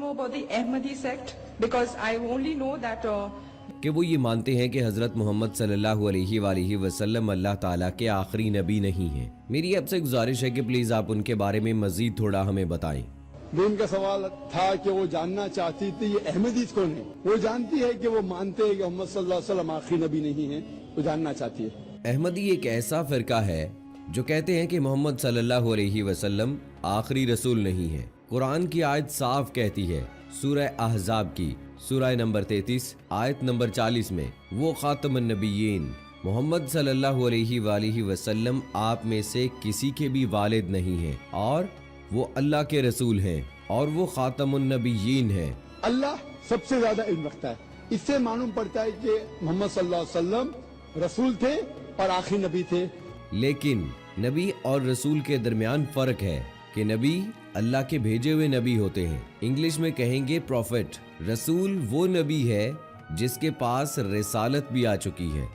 know about the Ahmadi sect because I only know that کہ وہ یہ مانتے ہیں کہ حضرت محمد صلی اللہ علیہ وآلہ وسلم اللہ تعالیٰ کے آخری نبی نہیں ہیں۔ میری آپ سے گزارش ہے کہ پلیز آپ ان کے بارے میں مزید تھوڑا ہمیں بتائیں۔ ان کا سوال تھا کہ وہ جاننا چاہتی تھی یہ احمدیت کون ہے۔ وہ جانتی ہے کہ وہ مانتے ہیں کہ محمد صلی اللہ علیہ وسلم آخری نبی نہیں ہیں، وہ جاننا چاہتی ہے۔ احمدی ایک ایسا فرقہ ہے جو کہتے ہیں کہ محمد صلی اللہ علیہ وسلم آخری رسول نہیں ہے۔ قرآن کی آیت صاف کہتی ہے، سورہ احزاب کی سورہ نمبر 33 آیت نمبر 40 میں، وہ خاتم النبیین محمد صلی اللہ علیہ وآلہ وسلم آپ میں سے کسی کے بھی والد نہیں ہیں اور وہ اللہ کے رسول ہیں اور وہ خاتم النبیین ہیں۔ اللہ سب سے زیادہ علم رکھتا ہے۔ اس سے معلوم پڑتا ہے کہ محمد صلی اللہ علیہ وسلم رسول تھے اور آخری نبی تھے۔ لیکن نبی اور رسول کے درمیان فرق ہے کہ نبی اللہ کے بھیجے ہوئے نبی ہوتے ہیں، انگلش میں کہیں گے پروفٹ۔ رسول وہ نبی ہے جس کے پاس رسالت بھی آ چکی ہے،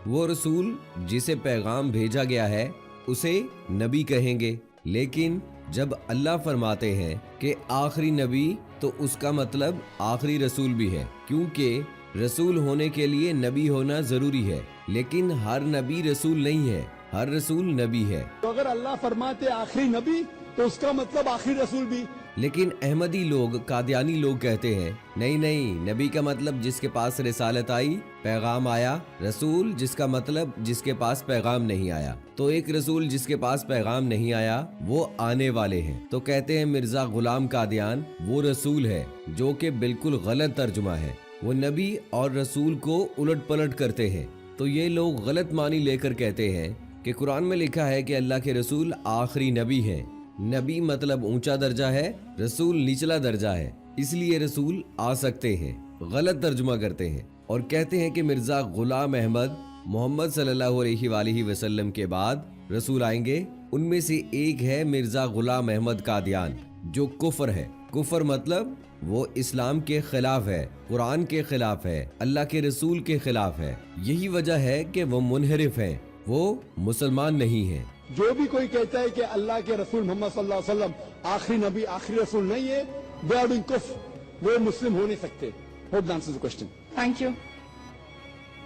وہ رسول جسے پیغام بھیجا گیا ہے اسے نبی کہیں گے۔ لیکن جب اللہ فرماتے ہیں کہ آخری نبی تو اس کا مطلب آخری رسول بھی ہے، کیونکہ رسول ہونے کے لیے نبی ہونا ضروری ہے، لیکن ہر نبی رسول نہیں ہے، ہر رسول نبی ہے۔ تو اگر اللہ فرماتے آخری نبی تو اس کا مطلب آخری رسول بھی۔ لیکن احمدی لوگ، قادیانی لوگ کہتے ہیں نہیں، نبی کا مطلب جس کے پاس رسالت آئی، پیغام آیا، رسول جس کا مطلب جس کے پاس پیغام نہیں آیا۔ تو ایک رسول جس کے پاس پیغام نہیں آیا وہ آنے والے ہیں۔ تو کہتے ہیں مرزا غلام قادیان وہ رسول ہے، جو کہ بالکل غلط ترجمہ ہے، وہ نبی اور رسول کو الٹ پلٹ کرتے ہیں۔ تو یہ لوگ غلط معنی لے کر کہتے ہیں کہ قرآن میں لکھا ہے کہ اللہ کے رسول آخری نبی ہیں، نبی مطلب اونچا درجہ ہے، رسول نچلا درجہ ہے، اس لیے رسول آ سکتے ہیں۔ غلط ترجمہ کرتے ہیں اور کہتے ہیں کہ مرزا غلام احمد محمد صلی اللہ علیہ وآلہ وسلم کے بعد رسول آئیں گے۔ ان میں سے ایک ہے مرزا غلام احمد قادیان، جو کفر ہے۔ کفر مطلب وہ اسلام کے خلاف ہے، قرآن کے خلاف ہے، اللہ کے رسول کے خلاف ہے۔ یہی وجہ ہے کہ وہ منحرف ہیں، وہ مسلمان نہیں ہیں۔ جو بھی کوئی کہتا ہے کہ اللہ کے رسول محمد صلی اللہ علیہ وسلم آخری نبی آخری رسول نہیں ہے، they are doing kufr، وہ مسلم ہو نہیں سکتے۔ hope that answers the question۔ thank you۔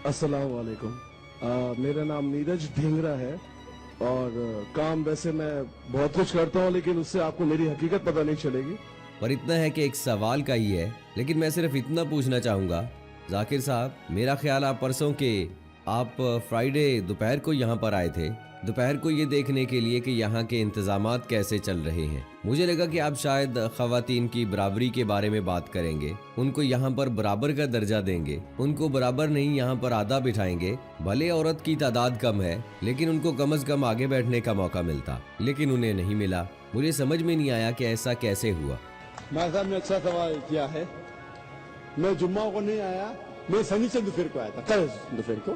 السلام علیکم، میرا نام نیرج ڈھینگرا ہے اور کام ویسے میں بہت کچھ کرتا ہوں، لیکن اس سے آپ کو میری حقیقت پتہ نہیں چلے گی۔ اور اتنا ہے کہ ایک سوال کا ہی ہے، لیکن میں صرف اتنا پوچھنا چاہوں گا ذاکر صاحب، میرا خیال آپ پرسوں کے آپ فرائیڈے دوپہر کو یہاں پر آئے تھے، دوپہر کو یہ دیکھنے کے لیے کہ یہاں کے انتظامات کیسے چل رہے ہیں۔ مجھے لگا کہ آپ شاید خواتین کی برابری کے بارے میں بات کریں گے، ان کو یہاں پر برابر کا درجہ دیں گے، ان کو برابر نہیں یہاں پر آدھا بٹھائیں گے۔ بھلے عورت کی تعداد کم ہے لیکن ان کو کم از کم آگے بیٹھنے کا موقع ملتا، لیکن انہیں نہیں ملا۔ مجھے سمجھ میں نہیں آیا کہ ایسا کیسے ہوا۔ میں صاحب نے اچھا سوال کیا ہے۔ میں جمعہ کو نہیں آیا، میں سنیچر دوپہر کو آیا تھا، کل دوپہر کو۔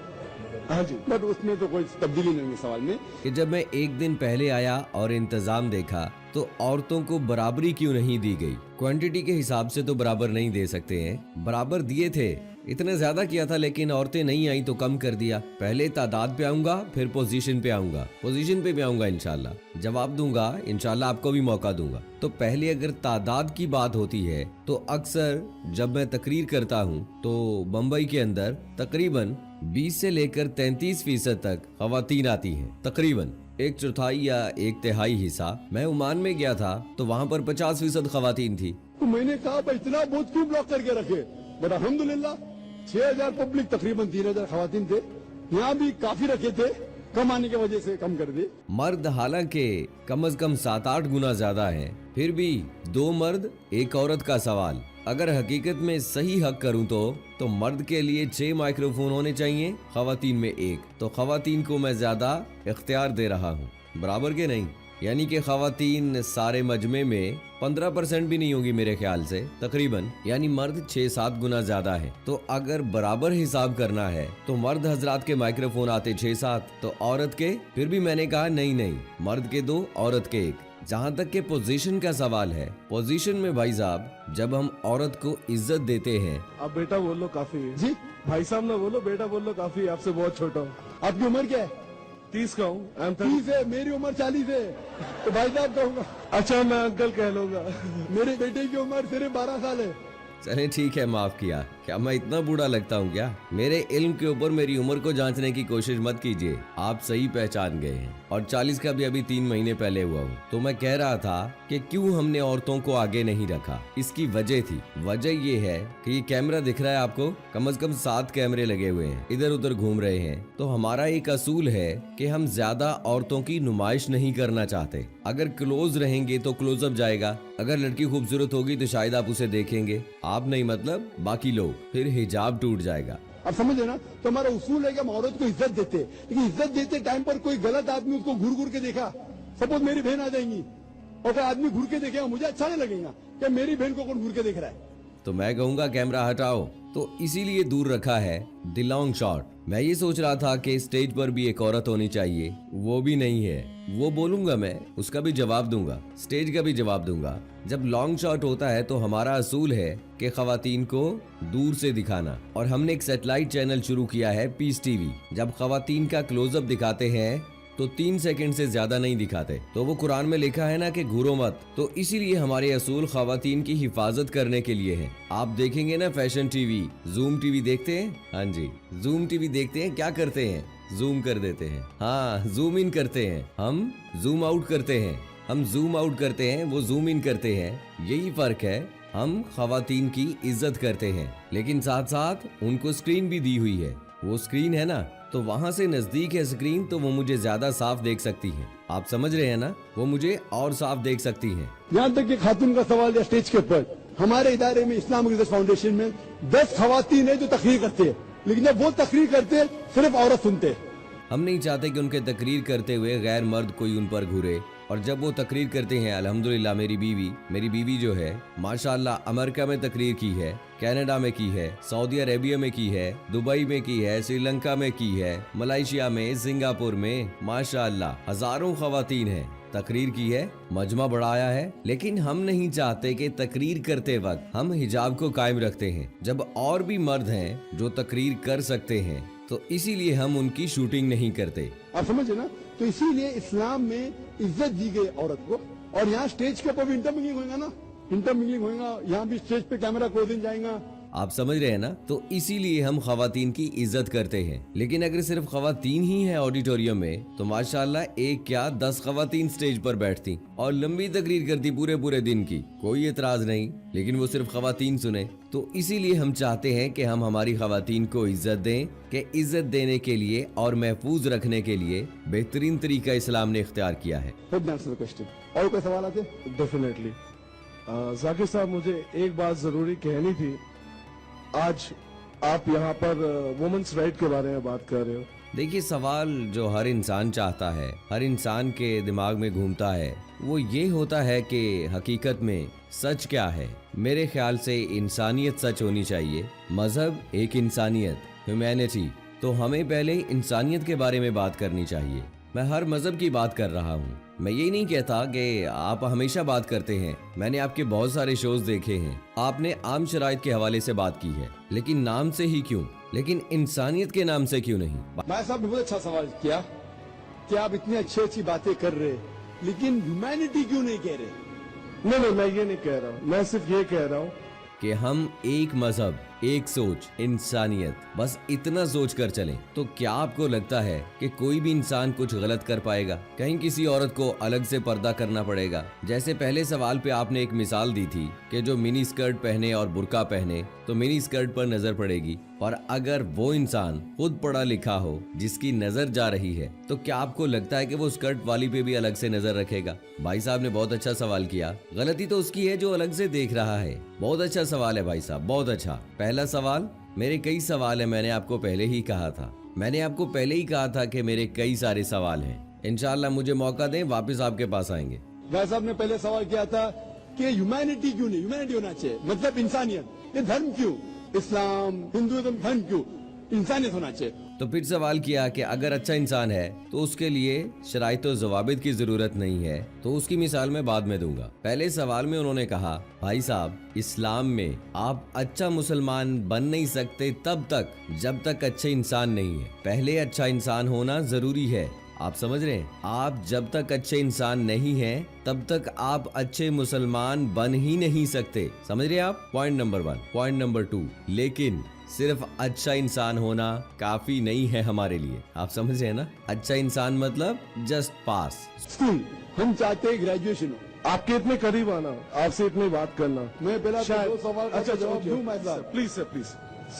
ہاں جی، بٹ اس میں تو کوئی تبدیلی نہیں ہے سوال میں۔ کہ جب میں ایک دن پہلے آیا اور انتظام دیکھا تو عورتوں کو برابری کیوں نہیں دی گئی؟ کوانٹٹی کے حساب سے تو برابر نہیں دے سکتے ہیں، برابر دیے تھے، اتنا زیادہ کیا تھا لیکن عورتیں نہیں آئیں تو کم کر دیا۔ پہلے تعداد پہ آؤں گا، پھر پوزیشن پہ آؤں گا، پوزیشن پہ بھی آؤں گا، انشاءاللہ جواب دوں گا، انشاءاللہ آپ کو بھی موقع دوں گا۔ تو پہلے اگر تعداد کی بات ہوتی ہے تو اکثر جب میں تقریر کرتا ہوں تو بمبئی کے اندر تقریباً 20 سے لے کر 33% تک خواتین آتی ہیں، تقریباً 1/4 یا 1/3 حصہ۔ میں عمان میں گیا تھا تو وہاں پر 50% خواتین تھی۔ تو میں نے کہا بھائی اتنا بہت کیوں بلاک کر کے رکھے، بٹ الحمدللہ 6000 پبلک تقریباً 3000 خواتین تھے، یہاں بھی کافی رکھے تھے، کم آنے کی وجہ سے کم کر دی۔ مرد حالانکہ کم از کم 7-8 گنا زیادہ ہیں، پھر بھی 2 مرد 1 عورت کا سوال۔ اگر حقیقت میں صحیح حق کروں تو مرد کے لیے 6 مائکروفون ہونے چاہیے، خواتین میں 1، تو خواتین کو میں زیادہ اختیار دے رہا ہوں، برابر کے نہیں؟ یعنی کہ خواتین سارے مجمع میں 15% بھی نہیں ہوگی میرے خیال سے تقریباً، یعنی مرد 6-7 گنا زیادہ ہے۔ تو اگر برابر حساب کرنا ہے تو مرد حضرات کے مائکروفون آتے 6-7، تو عورت کے پھر بھی میں نے کہا نہیں، مرد کے 2 عورت کے 1۔ جہاں تک کہ پوزیشن کا سوال ہے، پوزیشن میں بھائی صاحب جب ہم عورت کو عزت دیتے ہیں، آپ بیٹا بول لو کافی ہے جی بھائی صاحب، نہ بولو بیٹا بول لو کافی ہے، آپ سے بہت چھوٹا ہوں۔ آپ کی عمر کیا ہے؟ 30 का हूँ। आई एम 30 है, मेरी उम्र 40 है, तो भाई साहब कहूंगा। अच्छा, मैं अंकल कह लूंगा। मेरे बेटे की उम्र सिर्फ 12 साल है। चले ठीक है, माफ किया। क्या मैं इतना बूढ़ा लगता हूँ क्या? मेरे इल्म के ऊपर मेरी उम्र को जांचने की कोशिश मत कीजिए, आप सही पहचान गए हैं। और 40 का भी अभी 3 महीने पहले हुआ हूँ। तो मैं कह रहा था कि क्यों हमने औरतों को आगे नहीं रखा। इसकी वजह थी, वजह ये है कि ये कैमरा दिख रहा है आपको, कम से कम 7 कैमरे लगे हुए हैं, इधर उधर घूम रहे हैं। तो हमारा एक असूल है कि हम ज्यादा औरतों की नुमाइश नहीं करना चाहते। अगर क्लोज रहेंगे तो क्लोजअप जाएगा, अगर लड़की खूबसूरत होगी तो शायद आप उसे देखेंगे, आप नहीं मतलब बाकी लोग, फिर हिजाब टूट जाएगा। आप समझे ना? तो हमारा उसूल है कि हम औरत को इज्जत देते, लेकिन इज्जत देते टाइम पर कोई गलत आदमी उसको घूर घूर के देखा, सपोज मेरी बहन आ जाएंगी और कोई आदमी घूर के देखेगा, मुझे अच्छा नहीं लगेगा कि मेरी बहन को कौन घूर के देख रहा है। तो मैं कहूंगा कैमरा हटाओ। तो इसीलिए दूर रखा है द लॉन्ग शॉट। मैं ये सोच रहा था कि स्टेज पर भी एक औरत होनी चाहिए, वो भी नहीं है। वो बोलूंगा मैं, उसका भी जवाब दूंगा, स्टेज का भी जवाब दूंगा। जब लॉन्ग शॉट होता है तो हमारा असूल है कि खवातीन को दूर से दिखाना, और हमने एक सैटेलाइट चैनल शुरू किया है पीस टीवी। जब खवातीन का क्लोजअप दिखाते हैं तो 3 सेकंड से ज्यादा नहीं दिखाते। तो वो कुरान में लिखा है ना कि घूरो मत, तो इसीलिए हमारे असूल खवातीन की हिफाजत करने के लिए है। आप देखेंगे ना फैशन टीवी, जूम टीवी देखते हैं? हाँ जी, जूम टीवी देखते हैं, क्या करते हैं? जूम कर देते हैं। हाँ, जूम इन करते हैं, हम जूम आउट करते हैं। हम जूम आउट करते हैं, वो जूम इन करते हैं। यही फर्क है। हम खवातीन की इज्जत करते हैं, लेकिन साथ साथ उनको स्क्रीन भी दी हुई है। वो स्क्रीन है ना, तो वहाँ से नजदीक है स्क्रीन, तो वो मुझे ज्यादा साफ देख सकती है। आप समझ रहे हैं ना? वो मुझे और साफ देख सकती हैं। यहाँ तक कि खातून का सवाल है स्टेज के ऊपर, हमारे इदारे में इस्लामिक रिसर्च फाउंडेशन में 10 खवातीन है जो तकरीर करते हैं, लेकिन जब वो तकरीर करते हैं सिर्फ औरत सुनते हैं। हम नहीं चाहते कि उनके तकरीर करते हुए गैर मर्द कोई उन पर घूरे। और जब वो तकरीर करते हैं, अल्हम्दुलिल्लाह मेरी बीवी जो है माशाअल्लाह अमेरिका में तकरीर की है, कनाडा में की है, सऊदी अरेबिया में की है, दुबई में की है, श्रीलंका में की है, मलेशिया में, सिंगापुर में, माशाअल्लाह हजारों खवातीन हैं, तकरीर की है, मजमा बढ़ाया है। लेकिन हम नहीं चाहते कि तकरीर करते वक्त हम हिजाब को कायम रखते हैं, जब और भी मर्द हैं जो तकरीर कर सकते हैं, तो इसीलिए हम उनकी शूटिंग नहीं करते। आप समझे ना? तो इसीलिए इस्लाम में इज्जत दी गई औरत को। और यहाँ स्टेज के ऊपर भी इंटरमिंगलिंग होगा ना, इंटरमिंगलिंग होगा, यहाँ भी स्टेज पे कैमरा कोई दिन जाएगा। आप समझ रहे हैं ना? तो इसीलिए हम खवातीन की इज्जत करते हैं। लेकिन अगर सिर्फ खवातीन ही है ऑडिटोरियम में, तो माशाल्लाह एक क्या 10 खवातीन स्टेज पर बैठती और लंबी तकरीर करती पूरे दिन की, कोई एतराज नहीं, लेकिन वो सिर्फ खवातीन सुने। तो इसीलिए हम चाहते हैं कि हम हमारी खवातीन को इज्जत दें, कि इज्जत देने के लिए और महफूज रखने के लिए बेहतरीन तरीका इस्लाम ने इख्तियार किया है। और कोई सवाल आते? डेफिनेटली। जाकिर साहब, मुझे एक बात जरूरी कहनी थी। आज आप यहाँ पर वुमेन्स राइट के बारे में बात कर रहे हो। देखिए, सवाल जो हर इंसान चाहता है, हर इंसान के दिमाग में घूमता है, वो ये होता है कि हकीकत में सच क्या है। मेरे ख्याल से इंसानियत सच होनी चाहिए, मजहब एक इंसानियत, ह्यूमैनिटी। तो हमें पहले इंसानियत के बारे में बात करनी चाहिए। मैं हर मजहब की बात कर रहा हूँ। मैं ये नहीं कहता कि आप हमेशा बात करते हैं, मैंने आपके बहुत सारे शोज देखे हैं, आपने आम शराइत के हवाले से बात की है, लेकिन नाम से ही क्यों, लेकिन इंसानियत के नाम से क्यों नहीं? भाई साहब ने बहुत अच्छा सवाल किया कि आप इतनी अच्छी बातें कर रहे, लेकिन ह्यूमैनिटी क्यों नहीं कह रहे? नहीं, मैं ये नहीं कह रहा हूँ, मैं सिर्फ ये कह रहा हूँ कि हम एक मजहब, एक सोच, इंसानियत, बस इतना सोच कर चलें। तो क्या आपको लगता है कि कोई भी इंसान कुछ गलत कर पाएगा? कहीं किसी औरत को अलग से पर्दा करना पड़ेगा? जैसे पहले सवाल पे आपने एक मिसाल दी थी कि जो मिनी स्कर्ट पहने और बुर्का पहने तो मिनी स्कर्ट पर नजर पड़ेगी, और अगर वो इंसान खुद पढ़ा लिखा हो जिसकी नजर जा रही है, तो क्या आपको लगता है कि वो स्कर्ट वाली पे भी अलग से नजर रखेगा? भाई साहब ने बहुत अच्छा सवाल किया। गलती तो उसकी है जो अलग से देख रहा है। बहुत अच्छा सवाल है भाई साहब, बहुत अच्छा। पहला सवाल, मेरे कई सवाल है, मैंने आपको पहले ही कहा था कि मेरे कई सारे सवाल हैं। इंशाल्लाह मुझे मौका दें, वापस आपके पास आएंगे। भाई साहब ने पहले सवाल किया था कि ह्यूमैनिटी क्यों नहीं, ह्यूमैनिटी होना चाहिए, मतलब इंसानियत। ये धर्म क्यों, इस्लाम, हिंदुइज्म धर्म क्यों, इंसानियत होना चाहिए। तो फिर सवाल किया कि अगर अच्छा इंसान है तो उसके लिए शराइत और ज़वाबित की जरूरत नहीं है, तो उसकी मिसाल मैं बाद में दूंगा। पहले सवाल में उन्होंने कहा, भाई साहब इस्लाम में आप अच्छा मुसलमान बन नहीं सकते तब तक जब तक अच्छे इंसान नहीं है। पहले अच्छा इंसान होना जरूरी है। आप समझ रहे हैं? आप जब तक अच्छे इंसान नहीं हैं तब तक आप अच्छे मुसलमान बन ही नहीं सकते। समझ रहे हैं आप? Point number 1। पॉइंट नंबर 2, लेकिन सिर्फ अच्छा इंसान होना काफी नहीं है हमारे लिए। आप समझ रहे हैं ना? अच्छा इंसान मतलब जस्ट पास। स्कूल हम चाहते हैं ग्रेजुएशन हो। आपके इतने करीब आना, आपसे इतनी बात करना, मैं पहले शायद- दो सवाल का अच्छा, जवाब okay, दूं मैं साहब। प्लीज सर, प्लीज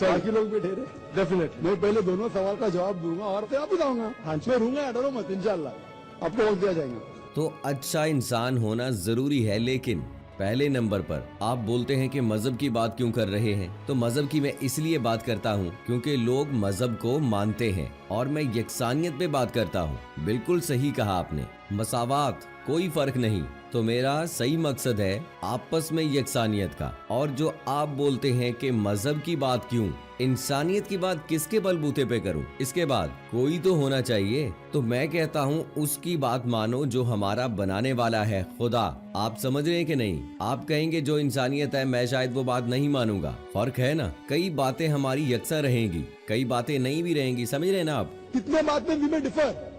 बाकी लोग भी ठहरे, डेफिनेटली। मैं पहले दोनों सवाल का जवाब दूंगा और फिर आप बताऊंगा। हाँ, मैं रहूंगा, डरो मत, इंशाल्लाह आपको वक्त दिया जाएगा। तो अच्छा इंसान होना जरूरी है, लेकिन पहले नंबर पर आप बोलते हैं कि मजहब की बात क्यों कर रहे हैं? तो मजहब की मैं इसलिए बात करता हूँ क्योंकि लोग मजहब को मानते हैं और मैं यकसानियत पे बात करता हूँ। बिल्कुल सही कहा आपने, मसावात, कोई फर्क नहीं। तो मेरा सही मकसद है आपस में यकसानियत का। और जो आप बोलते हैं कि मजहब की बात क्यों, इंसानियत की बात किसके बलबूते पे करूं? इसके बाद कोई तो होना चाहिए। तो मैं कहता हूं उसकी बात मानो जो हमारा बनाने वाला है, खुदा। आप समझ रहे हैं कि नहीं? आप कहेंगे जो इंसानियत है, मैं शायद वो बात नहीं मानूंगा। फर्क है ना? कई बातें हमारी यकसा रहेंगी, कई बातें नहीं भी रहेंगी। समझ रहे हैं ना आप? कितने बात में भी डिफर,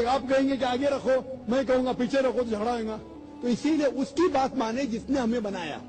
आप कहेंगे कि आगे रखो, मैं कहूंगा पीछे रखो, तो झगड़ा होगा। तो इसीलिए उसकी बात माने जिसने हमें बनाया।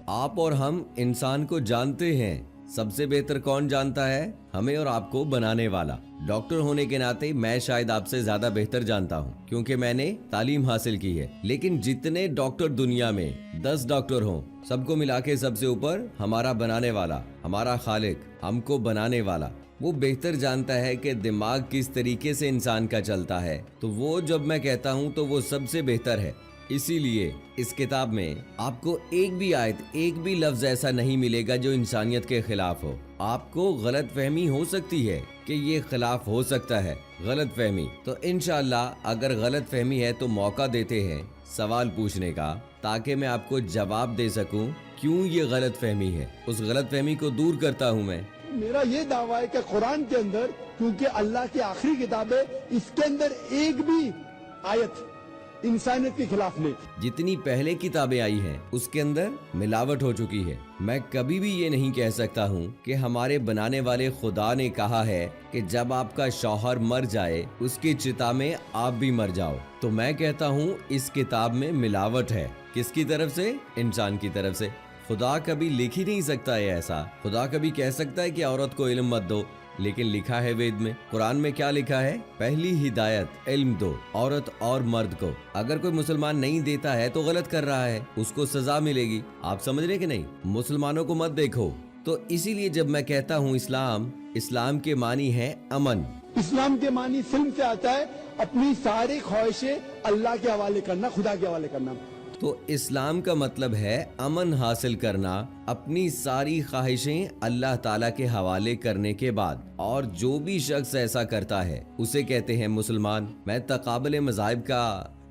आप और हम इंसान को जानते हैं। सबसे बेहतर कौन जानता है? हमें और आपको बनाने वाला। डॉक्टर होने के नाते मैं शायद आपसे ज्यादा बेहतर जानता हूँ क्योंकि मैंने तालीम हासिल की है। लेकिन जितने डॉक्टर दुनिया में 10 डॉक्टर हों, सबको मिला के सबसे ऊपर हमारा बनाने वाला, हमारा खालिक, हमको बनाने वाला, वो बेहतर जानता है कि दिमाग किस तरीके से इंसान का चलता है। तो वो जब मैं कहता हूँ तो वो सबसे बेहतर है। इसीलिए इस किताब में आपको एक भी आयत, एक भी लफ्ज ऐसा नहीं मिलेगा जो इंसानियत के खिलाफ हो। आपको गलत फहमी हो सकती है कि ये खिलाफ हो सकता है, गलत फहमी। तो इंशाअल्लाह अगर गलत फहमी है तो मौका देते हैं सवाल पूछने का, ताकि मैं आपको जवाब दे सकूं क्यों ये गलत फहमी है। उस गलत फहमी को दूर करता हूं मैं। मेरा ये दावा है कि कुरान के अंदर, क्योंकि अल्लाह की आखिरी किताब है, इसके अंदर एक भी आयत इंसानियत के खिलाफ नहीं। जितनी पहले किताबें आई हैं उसके अंदर मिलावट हो चुकी है। मैं कभी भी ये नहीं कह सकता हूँ कि हमारे बनाने वाले खुदा ने कहा है कि जब आपका शौहर मर जाए उसकी चिता में आप भी मर जाओ। तो मैं कहता हूँ इस किताब में मिलावट है। किसकी तरफ से? इंसान की तरफ से। खुदा कभी लिख ही नहीं सकता है ऐसा। खुदा कभी कह सकता है कि औरत को इल्म मत दो, लेकिन लिखा है वेद में, कुरान में क्या लिखा है? पहली हिदायत इल्म दो औरत और मर्द को। अगर कोई मुसलमान नहीं देता है तो गलत कर रहा है, उसको सजा मिलेगी। आप समझ रहे कि नहीं? मुसलमानों को मत देखो। तो इसीलिए जब मैं कहता हूँ इस्लाम के मानी है अमन। इस्लाम के मानी सिल्म से आता है अपनी सारी ख्वाहिशें अल्लाह के हवाले करना, खुदा के हवाले करना। तो इस्लाम का मतलब है अमन हासिल करना, अपनी सारी ख्वाहिशें अल्लाह ताला के हवाले करने के बाद। और जो भी शख्स ऐसा करता है उसे कहते हैं मुसलमान। मैं तकाबुल मज़ाहिब का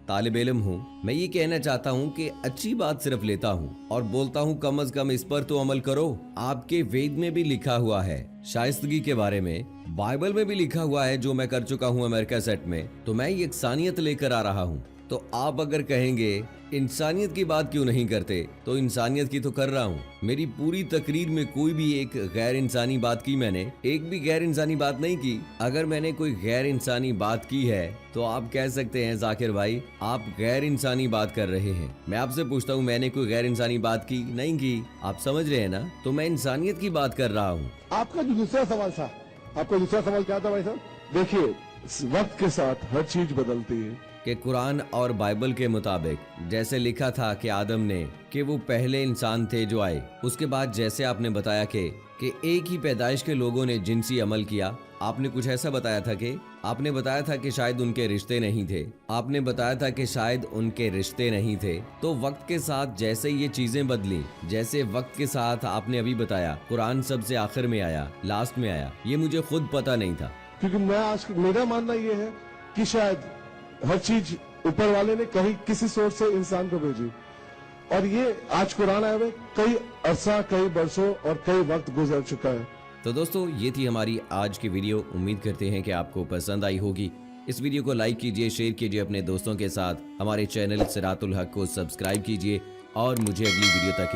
तालिब इल्म हूँ। मैं ये कहना चाहता हूँ कि अच्छी बात सिर्फ लेता हूँ और बोलता हूँ कम अज कम इस पर तो अमल करो। आपके वेद में भी लिखा हुआ है शाइस्तगी के बारे में, बाइबल में भी लिखा हुआ है, जो मैं कर चुका हूँ अमेरिका सेट में। तो मैं यकसानियत लेकर आ रहा हूँ। तो आप अगर कहेंगे इंसानियत की बात क्यों नहीं करते, तो इंसानियत की तो कर रहा हूँ। मेरी पूरी तकरीर में कोई भी एक गैर इंसानी बात की मैंने एक भी गैर इंसानी बात नहीं की। अगर मैंने कोई गैर इंसानी बात की है तो आप कह सकते हैं जाकिर भाई आप गैर इंसानी बात कर रहे हैं। मैं आपसे पूछता हूँ मैंने कोई गैर इंसानी बात की? नहीं की। आप समझ रहे हैं ना? तो मैं इंसानियत की बात कर रहा हूँ। आपका जो दूसरा सवाल था, आपका दूसरा सवाल क्या था भाई साहब? देखिए, वक्त के साथ हर चीज बदलती है कि कुरान और बाइबल के मुताबिक जैसे लिखा था कि आदम ने कि वो पहले इंसान थे जो आए, उसके बाद जैसे आपने बताया कि एक ही पैदाइश के लोगों ने जिनसी अमल किया। आपने कुछ ऐसा बताया था कि आपने बताया था कि शायद उनके रिश्ते नहीं थे। आपने बताया था कि शायद उनके रिश्ते नहीं थे। तो वक्त के साथ जैसे ये चीजें बदली, जैसे वक्त के साथ आपने अभी बताया कुरान सबसे आखिर में आया, लास्ट में आया, ये मुझे खुद पता नहीं था। क्योंकि मेरा मानना ये है कि शायद हर चीज ऊपर वाले ने कहीं किसी सोर्स से इंसान को भेजी, और ये आज कुरान आए हुए कई अरसा, कई बरसों और कई वक्त गुजर चुका है। तो दोस्तों ये थी हमारी आज की वीडियो। उम्मीद करते हैं कि आपको पसंद आई होगी। इस वीडियो को लाइक कीजिए, शेयर कीजिए अपने दोस्तों के साथ। हमारे चैनल सिरातुल हक को सब्सक्राइब कीजिए और मुझे अगली वीडियो तक